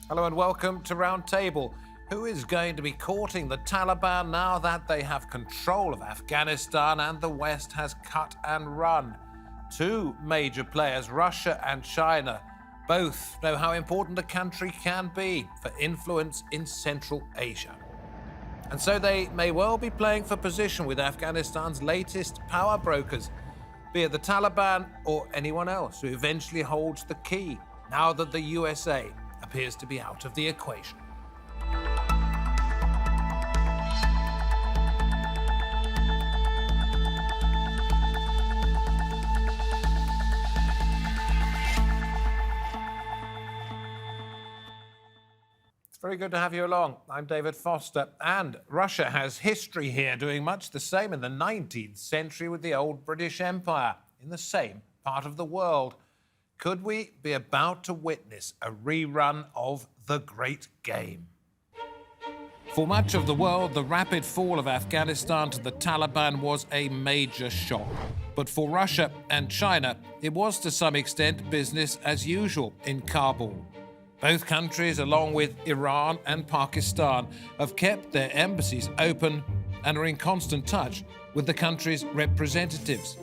Hello and welcome to Roundtable. Who is going to be courting the Taliban now that they have control of Afghanistan and the West has cut and run? Two major players, Russia and China, both know how important a country can be for influence in Central Asia. And so they may well be playing for position with Afghanistan's latest power brokers, be it the Taliban or anyone else who eventually holds the key, now that the USA appears to be out of the equation. It's very good to have you along. I'm David Foster, and Russia has history here, doing much the same in the 19th century with the old British Empire in the same part of the world. Could we be about to witness a rerun of the Great Game? For much of the world, the rapid fall of Afghanistan to the Taliban was a major shock. But for Russia and China, it was to some extent business as usual in Kabul. Both countries, along with Iran and Pakistan, have kept their embassies open and are in constant touch with the country's representatives.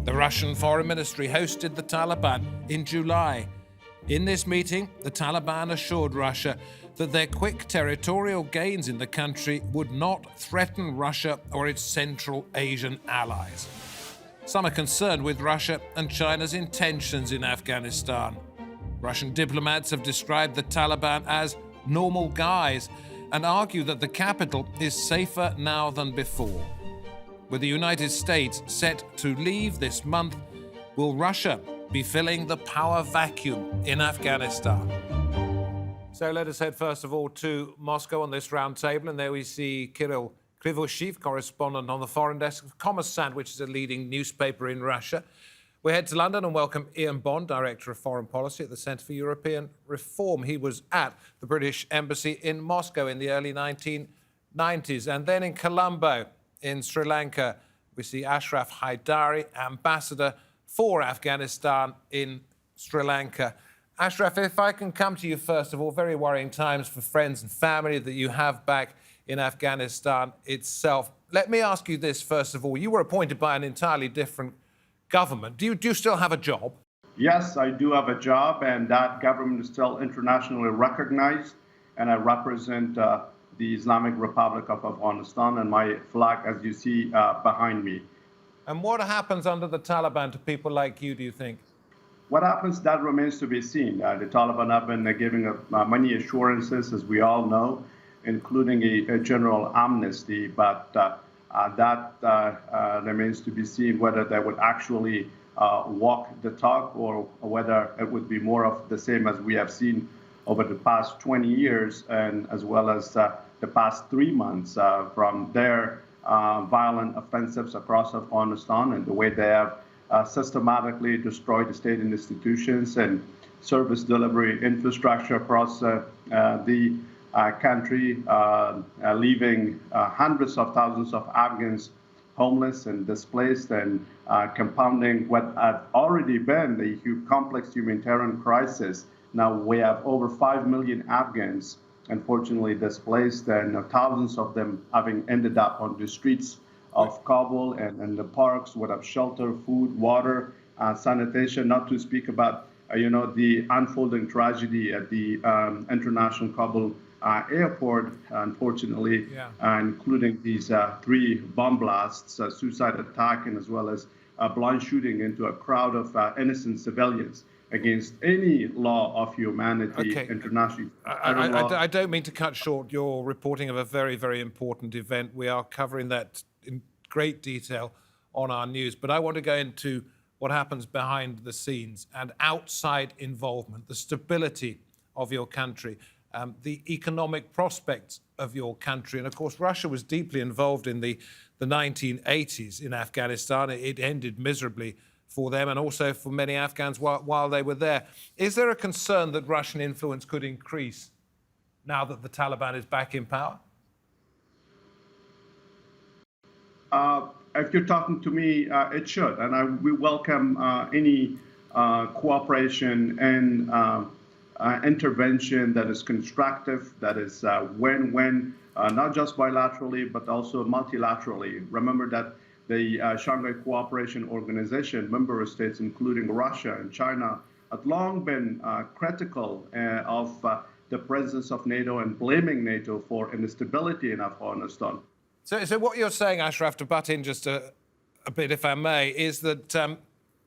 The Russian Foreign Ministry hosted the Taliban in July. In this meeting, the Taliban assured Russia that their quick territorial gains in the country would not threaten Russia or its Central Asian allies. Some are concerned with Russia and China's intentions in Afghanistan. Russian diplomats have described the Taliban as normal guys and argue that the capital is safer now than before. With the United States set to leave this month, will Russia be filling the power vacuum in Afghanistan? So let us head first of all to Moscow on this roundtable, and there we see Kirill Krivosheev, correspondent on the foreign desk of Kommersant, which is a leading newspaper in Russia. We head to London and welcome Ian Bond, Director of Foreign Policy at the Centre for European Reform. He was at the British Embassy in Moscow in the early 1990s. And then in Colombo, in Sri Lanka, we see Ashraf Haidari, Ambassador for Afghanistan in Sri Lanka. Ashraf, if I can come to you first of all, very worrying times for friends and family that you have back in Afghanistan itself. Let me ask you this first of all. You were appointed by an entirely different government. Do you still have a job? Yes, I do have a job, and that government is still internationally recognized, and I represent the Islamic Republic of Afghanistan, and my flag, as you see behind me. And what happens under the Taliban to people like you, do you think? What happens, that remains to be seen. The Taliban have been giving many assurances, as we all know, including a general amnesty, but that remains to be seen whether they would actually walk the talk or whether it would be more of the same as we have seen over the past 20 years and as well as the past 3 months from their violent offensives across Afghanistan and the way they have systematically destroyed the state institutions and service delivery infrastructure across the country, leaving hundreds of thousands of Afghans homeless and displaced, and compounding what had already been a complex humanitarian crisis. Now we have over 5 million Afghans, unfortunately, displaced, and thousands of them having ended up on the streets of Kabul and the parks without shelter, food, water, sanitation, not to speak about the unfolding tragedy at the international Kabul airport, unfortunately, including these 3 bomb blasts, suicide attack, and as well as a blind shooting into a crowd of innocent civilians against any law of humanity, internationally. I don't mean to cut short your reporting of a very, very important event. We are covering that in great detail on our news, but I want to go into what happens behind the scenes and outside involvement, the stability of your country, the economic prospects of your country. And of course, Russia was deeply involved in the 1980s in Afghanistan. It ended miserably for them and also for many Afghans while they were there. Is there a concern that Russian influence could increase now that the Taliban is back in power? If you're talking to me, it should, and we welcome any cooperation and intervention that is constructive, that is win-win, not just bilaterally, but also multilaterally. Remember that the Shanghai Cooperation Organization member states, including Russia and China, have long been critical of the presence of NATO and blaming NATO for instability in Afghanistan. So what you're saying, Ashraf, to butt in just a bit, if I may, is that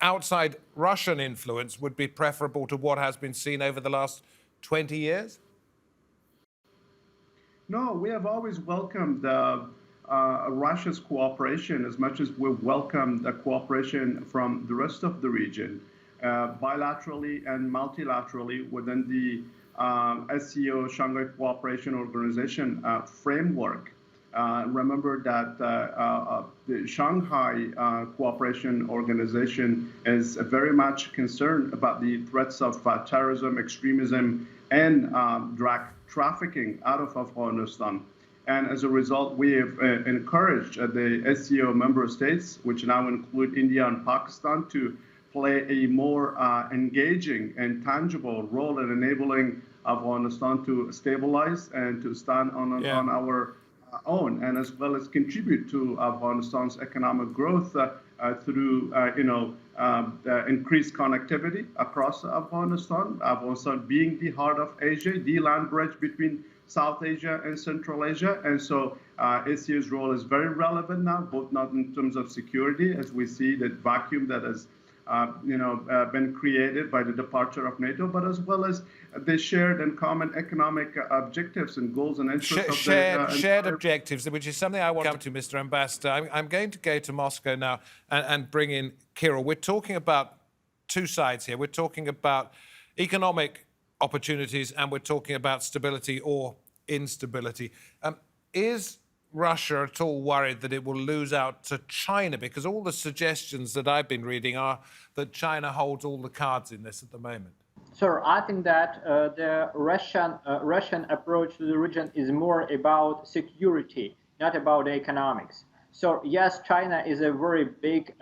outside Russian influence would be preferable to what has been seen over the last 20 years? No, we have always welcomed Russia's cooperation as much as we welcome the cooperation from the rest of the region, bilaterally and multilaterally within the SCO, Shanghai Cooperation Organization framework. Remember that the Shanghai Cooperation Organization is very much concerned about the threats of terrorism, extremism, and drug trafficking out of Afghanistan. And as a result, we have encouraged the SCO member states, which now include India and Pakistan, to play a more engaging and tangible role in enabling Afghanistan to stabilize and to stand on our own, and as well as contribute to Afghanistan's economic growth through increased connectivity across Afghanistan. Afghanistan being the heart of Asia, the land bridge between South Asia and Central Asia, and so ASEA's role is very relevant now, both not in terms of security, as we see that vacuum that has been created by the departure of NATO, but as well as the shared and common economic objectives and goals and interests shared objectives, which is something I want to come to, Mr. Ambassador. I'm going to go to Moscow now and bring in Kirill. We're talking about two sides here. We're talking about economic opportunities and we're talking about stability or instability. Is Russia at all worried that it will lose out to China? Because all the suggestions that I've been reading are that China holds all the cards in this at the moment. Sir, I think that the Russian approach to the region is more about security, not about economics. So yes, China is a very big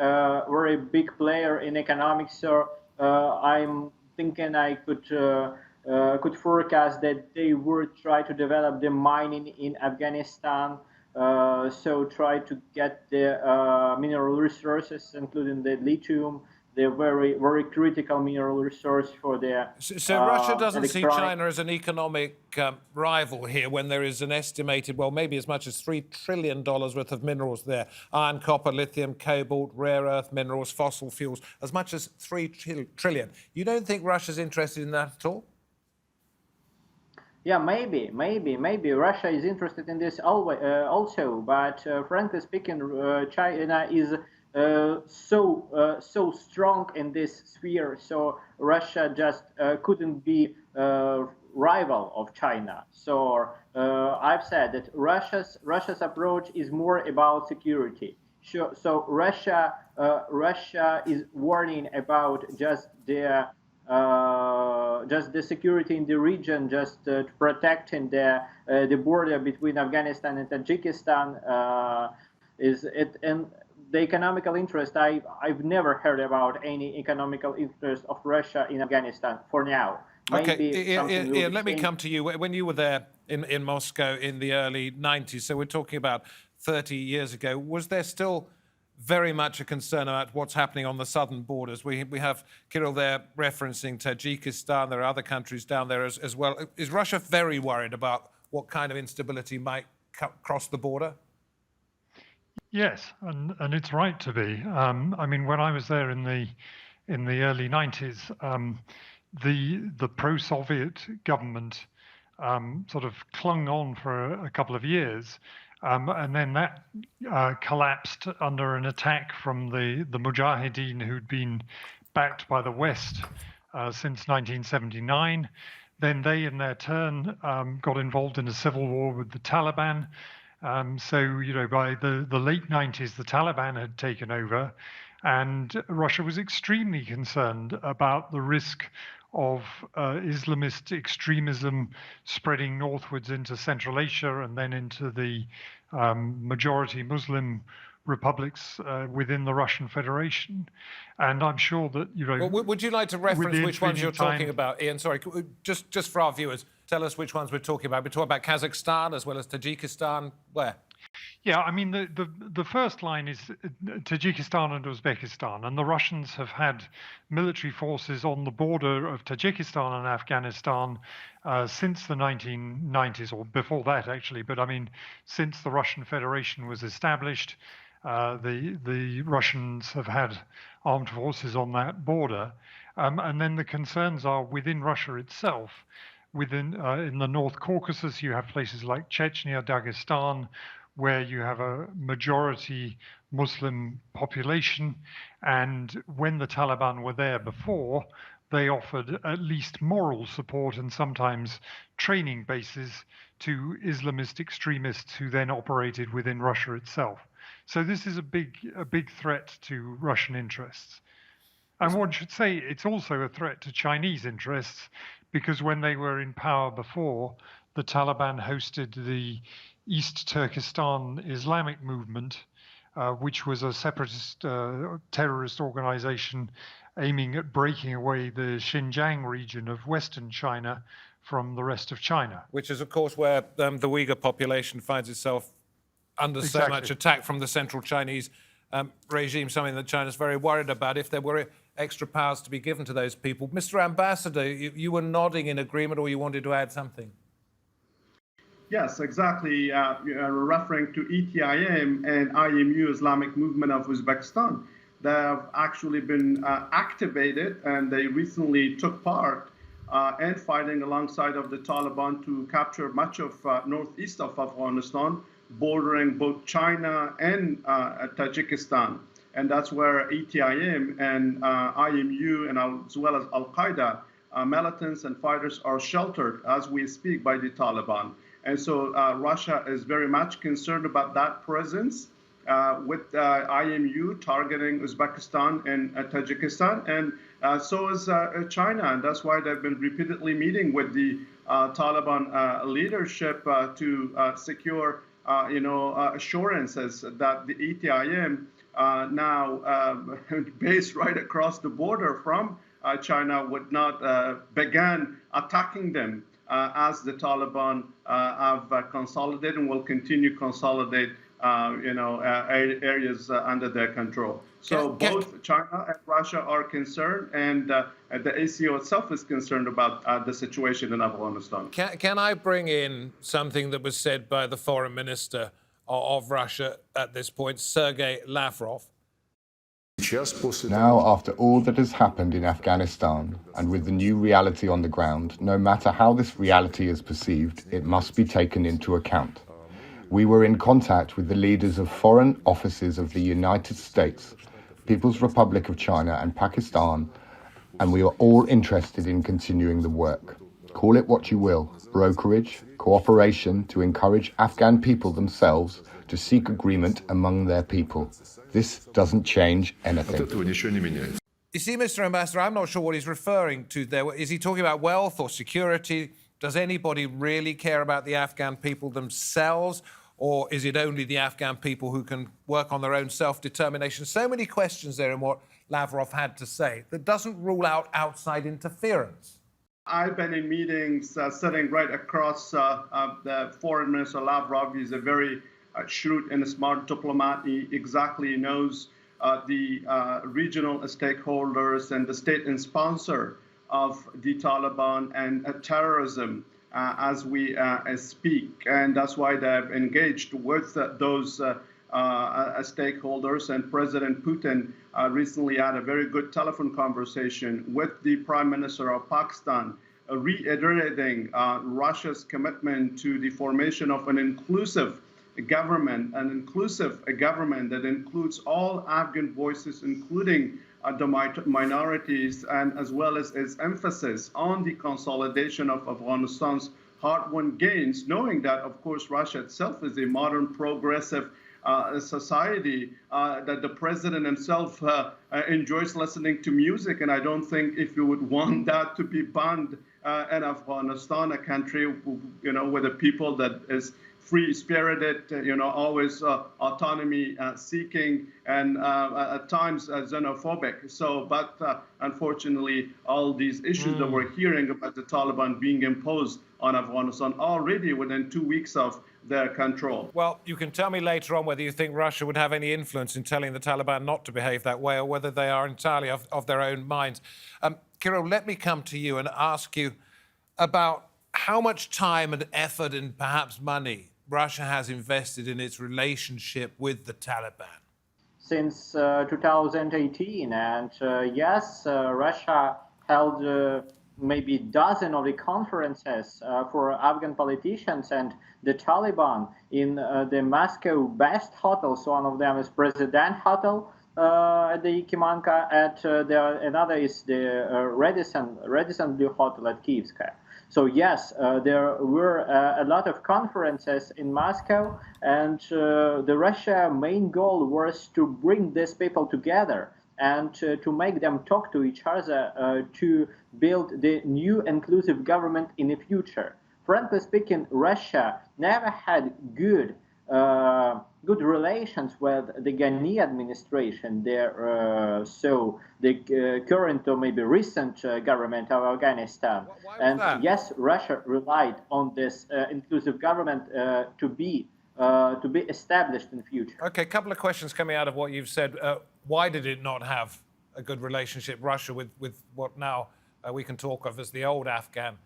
player in economics. So I'm thinking I could forecast that they would try to develop the mining in Afghanistan. So try to get the mineral resources, including the lithium, the very critical mineral resource for the. So Russia doesn't see China as an economic rival here, when there is an estimated, well, maybe as much as $3 trillion worth of minerals there: iron, copper, lithium, cobalt, rare earth minerals, fossil fuels, as much as $3 trillion. You don't think Russia's interested in that at all? Yeah, maybe Russia is interested in this also, but frankly speaking, China is so strong in this sphere, so Russia just couldn't be rival of China. So I've said that Russia's approach is more about security. So Russia is warning about just the security in the region, just protecting the border between Afghanistan and Tajikistan. And the economical interest, I've never heard about any economical interest of Russia in Afghanistan for now. Okay, Ian, let me come to you. When you were there in Moscow in the early 90s, so we're talking about 30 years ago, was there still very much a concern about what's happening on the southern borders? We have Kirill there referencing Tajikistan. There are other countries down there as well. Is Russia very worried about what kind of instability might cross the border? Yes, and it's right to be. I mean, when I was there in the early 90s, the pro-Soviet government sort of clung on for a couple of years. And then that collapsed under an attack from the Mujahideen, who'd been backed by the West since 1979. Then they, in their turn, got involved in a civil war with the Taliban. So, by the late 90s, the Taliban had taken over, and Russia was extremely concerned about the risk of Islamist extremism spreading northwards into Central Asia and then into the majority Muslim republics within the Russian Federation. And I'm sure that, Well, would you like to reference which ones you're talking about, Ian? Sorry, just for our viewers, tell us which ones we're talking about. We're talking about Kazakhstan as well as Tajikistan. Where? Yeah, I mean, the first line is Tajikistan and Uzbekistan, and the Russians have had military forces on the border of Tajikistan and Afghanistan since the 1990s, or before that, actually. But I mean, since the Russian Federation was established, the Russians have had armed forces on that border. And then the concerns are within Russia itself. In the North Caucasus, you have places like Chechnya, Dagestan, where you have a majority Muslim population. And when the Taliban were there before, they offered at least moral support and sometimes training bases to Islamist extremists who then operated within Russia itself. So this is a big threat to Russian interests. And one should say it's also a threat to Chinese interests, because when they were in power before, the Taliban hosted the East Turkestan Islamic movement, which was a separatist terrorist organization aiming at breaking away the Xinjiang region of Western China from the rest of China. Which is, of course, where the Uyghur population finds itself under so much attack from the central Chinese regime, something that China's very worried about if there were extra powers to be given to those people. Mr. Ambassador, you were nodding in agreement, or you wanted to add something? Yes, exactly. Referring to ETIM and IMU, Islamic Movement of Uzbekistan, they have actually been activated, and they recently took part in fighting alongside of the Taliban to capture much of northeast of Afghanistan, bordering both China and Tajikistan. And that's where ETIM and IMU, and as well as Al-Qaeda militants and fighters are sheltered as we speak by the Taliban. And so Russia is very much concerned about that presence with IMU targeting Uzbekistan and Tajikistan, and so is China. And that's why they've been repeatedly meeting with the Taliban leadership to secure assurances that the ETIM now based right across the border from China would not begin attacking them as the Taliban have consolidated and will continue to consolidate areas under their control. So both China and Russia are concerned, and the ACO itself is concerned about the situation in Afghanistan. Can I bring in something that was said by the foreign minister of Russia at this point, Sergei Lavrov? Now, after all that has happened in Afghanistan, and with the new reality on the ground, no matter how this reality is perceived, it must be taken into account. We were in contact with the leaders of foreign offices of the United States, People's Republic of China and Pakistan, and we are all interested in continuing the work. Call it what you will, brokerage, cooperation to encourage Afghan people themselves to seek agreement among their people. This doesn't change anything. You see, Mr. Ambassador, I'm not sure what he's referring to there. Is he talking about wealth or security? Does anybody really care about the Afghan people themselves? Or is it only the Afghan people who can work on their own self-determination? So many questions there in what Lavrov had to say that doesn't rule out outside interference. I've been in meetings sitting right across the Foreign Minister Lavrov. He's a very shrewd and smart diplomat. He exactly knows the regional stakeholders and the state and sponsor of the Taliban and terrorism as we speak. And that's why they've engaged with those stakeholders. And President Putin recently had a very good telephone conversation with the Prime Minister of Pakistan, reiterating Russia's commitment to the formation of an inclusive government, that includes all Afghan voices, including the minorities, and as well as its emphasis on the consolidation of Afghanistan's hard-won gains, knowing that, of course, Russia itself is a modern, progressive society, that the president himself enjoys listening to music, and I don't think if you would want that to be banned in Afghanistan, a country, with a people that is free-spirited, always autonomy seeking, and at times xenophobic. So, but unfortunately, all these issues that we're hearing about the Taliban being imposed on Afghanistan already within 2 weeks of their control. Well, you can tell me later on whether you think Russia would have any influence in telling the Taliban not to behave that way, or whether they are entirely of their own minds. Kirill, let me come to you and ask you about how much time and effort and perhaps money Russia has invested in its relationship with the Taliban. Since 2018, and yes, Russia held maybe a dozen of the conferences for Afghan politicians and the Taliban in the Moscow best hotels. One of them is President Hotel at the Kimanka, another is the Radisson Blue Hotel at Kievskaya. So yes, there were a lot of conferences in Moscow, and the Russia main goal was to bring these people together and to make them talk to each other to build the new inclusive government in the future. Frankly speaking, Russia never had good relations with the Ghani administration there, so the current or maybe recent government of Afghanistan. And that? yes, Russia relied on this inclusive government to be established in the future. Okay, a couple of questions coming out of what you've said. Why did it not have a good relationship, Russia, with what now we can talk of as the old Afghan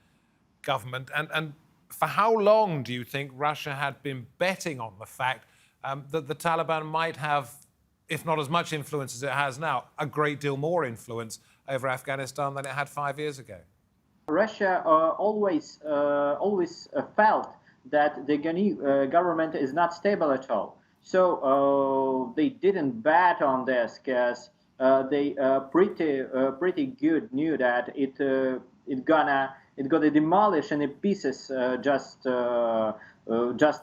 government? And for how long do you think Russia had been betting on the fact that the Taliban might have, if not as much influence as it has now, a great deal more influence over Afghanistan than it had 5 years ago? Russia always felt that the Ghani government is not stable at all. So they didn't bet on this because they pretty good knew that it gonna demolish in pieces just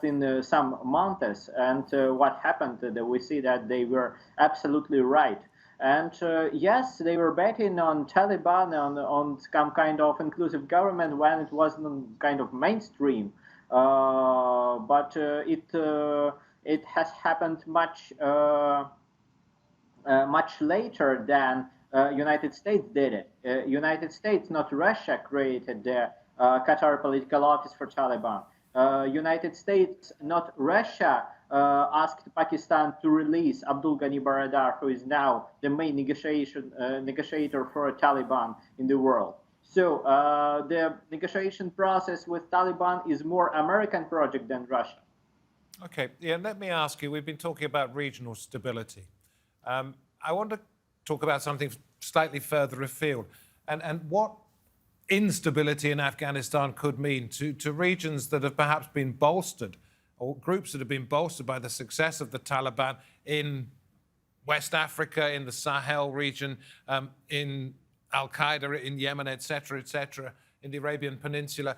in some months. And what happened? We see that they were absolutely right. And yes, they were betting on Taliban, on some kind of inclusive government when it wasn't kind of mainstream. But it has happened much later than United States did it. United States, not Russia, created the Qatar Political Office for Taliban. United States, not Russia, asked Pakistan to release Abdul Ghani Baradar, who is now the main negotiator for Taliban in the world. So the negotiation process with Taliban is more American project than Russia. Okay, yeah, let me ask you, we've been talking about regional stability. I want to talk about something slightly further afield, and what instability in Afghanistan could mean to regions that have perhaps been bolstered, or groups that have been bolstered by the success of the Taliban in West Africa, in the Sahel region, in Al-Qaeda, in Yemen, etc., in the Arabian Peninsula.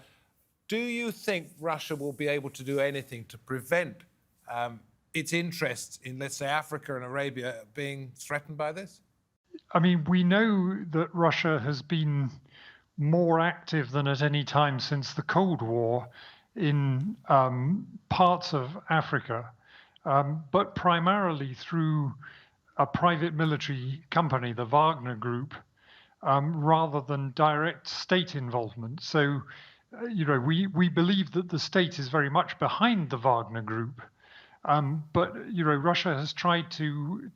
Do you think Russia will be able to do anything to prevent its interests in, let's say, Africa and Arabia being threatened by this? I mean, we know that Russia has been more active than at any time since the Cold War in parts of Africa, but primarily through a private military company, the Wagner Group, rather than direct state involvement. So, we believe that the state is very much behind the Wagner Group, but Russia has tried to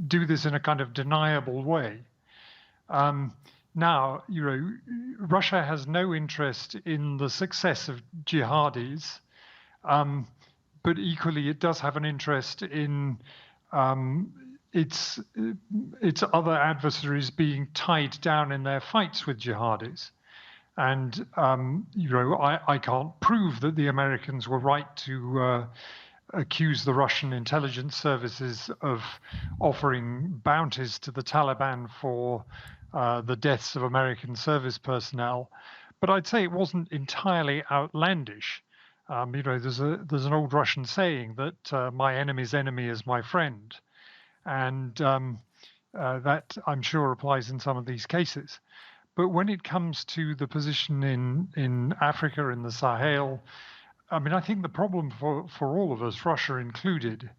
do this in a kind of deniable way. Now, Russia has no interest in the success of jihadis, but equally it does have an interest in its other adversaries being tied down in their fights with jihadis. And I can't prove that the Americans were right to accuse the Russian intelligence services of offering bounties to the Taliban for the deaths of American service personnel, but I'd say it wasn't entirely outlandish. There's an old Russian saying that my enemy's enemy is my friend, and that I'm sure applies in some of these cases. But when it comes to the position in Africa, in the Sahel, I mean, I think the problem for all of us, Russia included,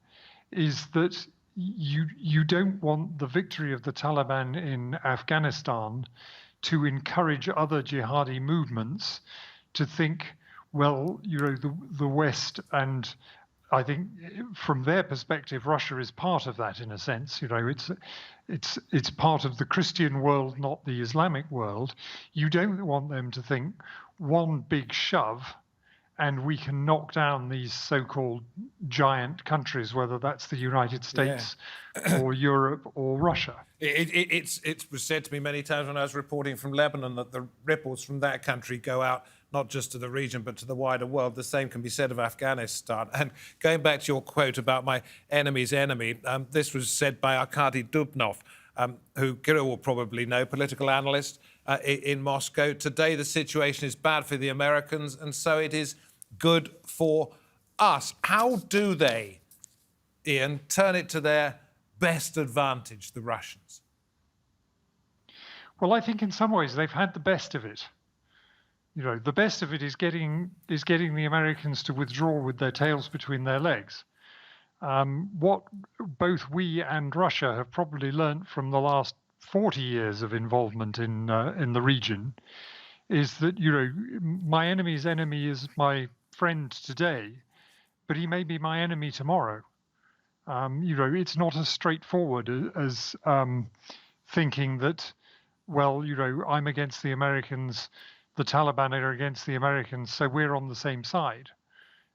is that you don't want the victory of the Taliban in Afghanistan to encourage other jihadi movements to think, well, the West, and I think from their perspective, Russia is part of that in a sense. It's part of the Christian world, not the Islamic world. You don't want them to think one big shove and we can knock down these so-called giant countries, whether that's the United States or Europe or Russia. It was said to me many times when I was reporting from Lebanon that the ripples from that country go out not just to the region, but to the wider world. The same can be said of Afghanistan. And going back to your quote about my enemy's enemy, this was said by Arkady Dubnov, who Kirill will probably know, political analyst in Moscow. Today, the situation is bad for the Americans, and so it is good for us. How do they, Ian, turn it to their best advantage, the Russians? Well, I think in some ways they've had the best of it. The best of it is getting the Americans to withdraw with their tails between their legs. What both we and Russia have probably learnt from the last 40 years of involvement in the region is that my enemy's enemy is my friend today, but he may be my enemy tomorrow. It's not as straightforward as thinking that, well, I'm against the Americans, the Taliban are against the Americans, so we're on the same side.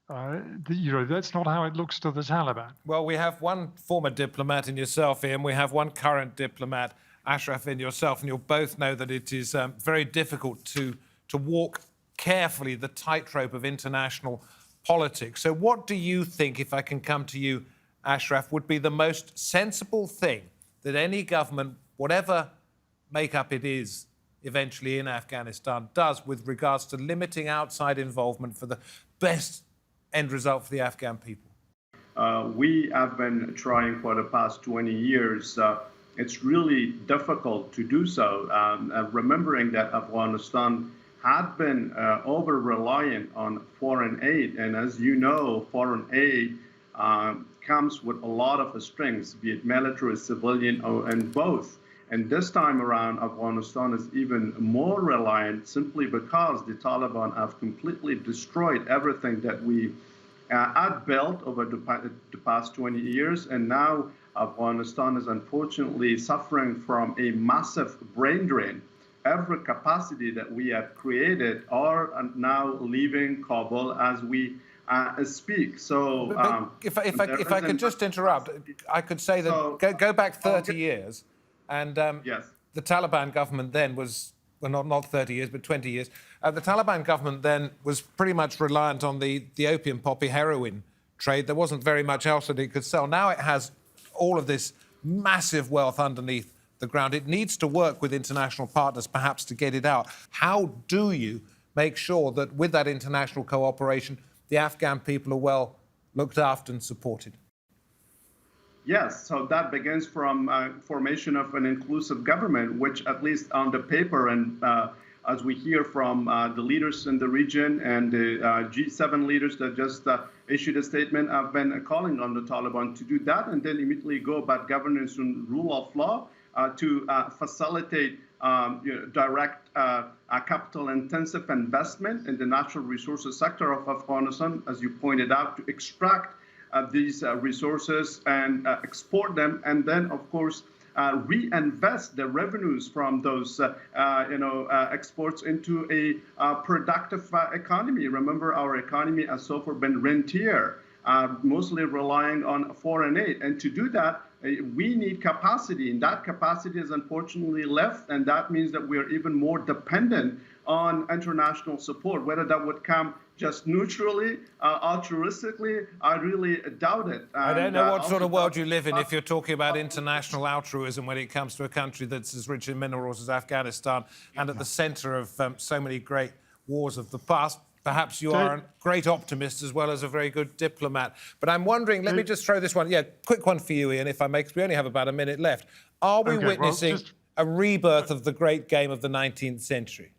That's not how it looks to the Taliban. Well, we have one former diplomat in yourself, Ian. We have one current diplomat, Ashraf, in yourself, and you'll both know that it is very difficult to walk carefully the tightrope of international politics. So what do you think, if I can come to you, Ashraf, would be the most sensible thing that any government, whatever makeup it is eventually in Afghanistan, does with regards to limiting outside involvement for the best end result for the Afghan people? We have been trying for the past 20 years. It's really difficult to do so, remembering that Afghanistan had been over-reliant on foreign aid. And as you know, foreign aid comes with a lot of strings, be it military, civilian, and both. And this time around, Afghanistan is even more reliant simply because the Taliban have completely destroyed everything that we had built over the past 20 years. And now Afghanistan is unfortunately suffering from a massive brain drain. Every capacity that we have created are now leaving Kabul as we speak. So, if I could just interrupt, I could say that go back 30 years, and yes. The Taliban government then was, well, not 30 years, but 20 years. The Taliban government then was pretty much reliant on the opium poppy heroin trade. There wasn't very much else that it could sell. Now it has all of this massive wealth underneath the ground. It needs to work with international partners, perhaps, to get it out. How do you make sure that with that international cooperation, the Afghan people are well looked after and supported? Yes, so that begins from formation of an inclusive government, which at least on the paper and as we hear from the leaders in the region and the G7 leaders that just issued a statement, have been calling on the Taliban to do that and then immediately go about governance and rule of law to facilitate direct capital-intensive investment in the natural resources sector of Afghanistan, as you pointed out, to extract these resources and export them, and then, of course, reinvest the revenues from those, exports into a productive economy. Remember, our economy has so far been rentier, mostly relying on foreign aid. And to do that, we need capacity, and that capacity is unfortunately left, and that means that we're even more dependent on international support. Whether that would come just neutrally, altruistically, I really doubt it. And I don't know what sort of world you live in if you're talking about international altruism when it comes to a country that's as rich in minerals as Afghanistan and at the centre of so many great wars of the past. Perhaps you are a great optimist as well as a very good diplomat. But I'm wondering, let me just throw this one. Yeah, quick one for you, Ian, if I may, because we only have about a minute left. Are we witnessing... a rebirth of the great game of the 19th century?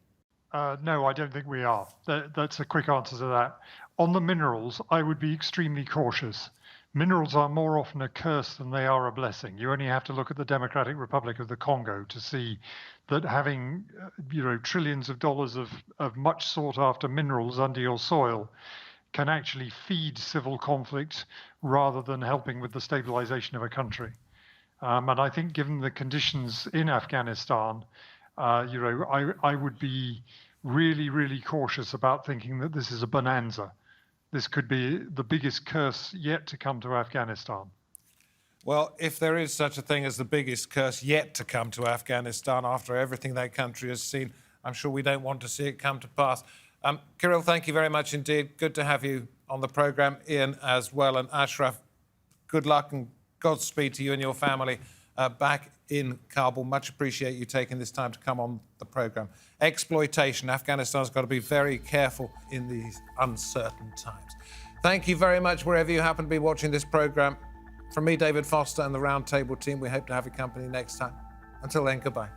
No, I don't think we are. That's a quick answer to that. On the minerals, I would be extremely cautious. Minerals are more often a curse than they are a blessing. You only have to look at the Democratic Republic of the Congo to see that having trillions of dollars of much sought after minerals under your soil can actually feed civil conflict rather than helping with the stabilization of a country. And I think given the conditions in Afghanistan, I would be really, really cautious about thinking that this is a bonanza. This could be the biggest curse yet to come to Afghanistan. Well, if there is such a thing as the biggest curse yet to come to Afghanistan after everything that country has seen, I'm sure we don't want to see it come to pass. Kirill, thank you very much indeed. Good to have you on the programme. Ian as well, and Ashraf, good luck and Godspeed to you and your family back in Kabul. Much appreciate you taking this time to come on the programme. Exploitation. Afghanistan's got to be very careful in these uncertain times. Thank you very much wherever you happen to be watching this programme. From me, David Foster, and the Roundtable team, we hope to have your company next time. Until then, goodbye.